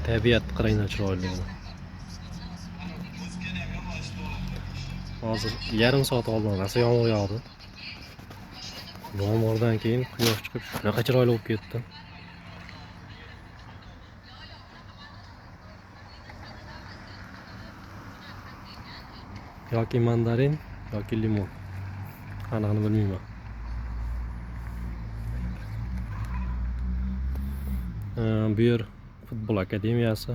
Tabiat qaranglar chiroyligini. Hozir yarim soat oldin rosa yomg'ir yog'di. Yomg'irdan keyin quyosh chiqib shunaqa chiroyli bo'lib ketdi. Yoki mandarin, yoki limon. Qanaqini bilmayman. Bu yer futbol akademiyasi.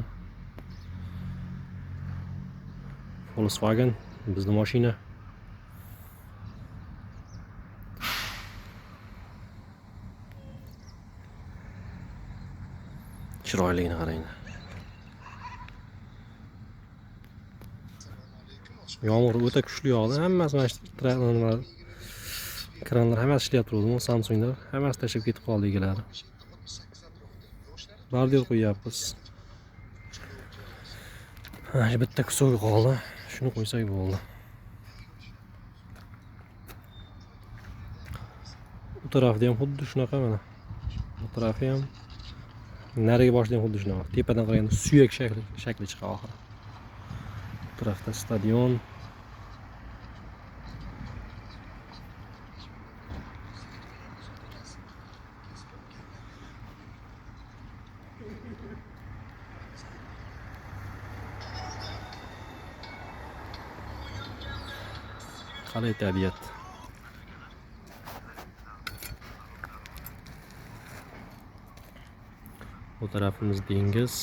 Volkswagen bizning mashina. Chiroyligini qaranglar. Yomg'ir o'ta kuchli yog'di. Hammasi mana shu kranlar hammasi ishlayapti o'zim. Samsunglar hammasi tashlab ketib qoldi egalari. Bordel qo'yapmiz. Mana bitta kusoy qoldi. Shuni qo'ysak bo'ldi. Bu tarafda ham xuddi shunaqa mana. Bu tarafi ham nariga boshida ham xuddi shunaqa. Tepadan qaraganda suyak shakli chiqadi oxiri. Bu tarafda stadion. Qalay tabiat. Bu tarafimiz dengiz.